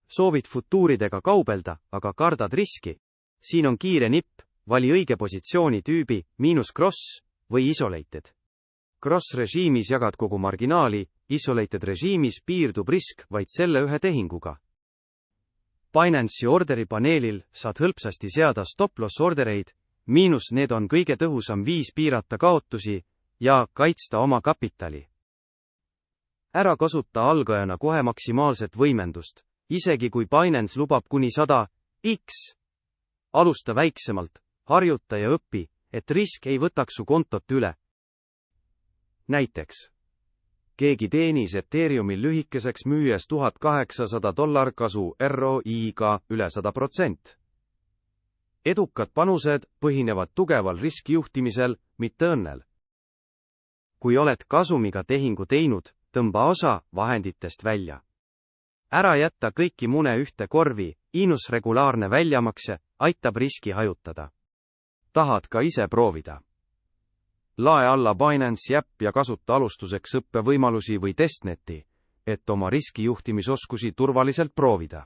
Soovid futuuridega kaubelda, aga kardad riski? Siin on kiire nipp, vali õige positsiooni tüübi, -cross või isolated. Cross režiimis jagad kogu marginaali, isolated režiimis piirdub risk vaid selle ühe tehinguga. Binance'i orderi paneelil saad hõlpsasti seada stop-loss ordereid, need on kõige tõhusam viis piirata kaotusi ja kaitsta oma kapitali. Ära kasuta algajana kohe maksimaalset võimendust, isegi kui Binance lubab kuni 100x. Alusta väiksemalt, harjuta ja õpi, et risk ei võtaks su kontot üle. Näiteks. Keegi teenis Ethereumil lühikeseks müües $1800 kasu ROI-ga üle 100%. Edukad panused põhinevad tugeval riskijuhtimisel, mitte õnnel. Kui oled kasumiga tehingu teinud, tõmba osa vahenditest välja. Ära jätta kõiki mune ühte korvi, regulaarne väljamakse aitab riski hajutada. Tahad ka ise proovida? Lae alla Binance äpp ja kasuta alustuseks õppevõimalusi või testneti, et oma riskijuhtimisoskusi turvaliselt proovida.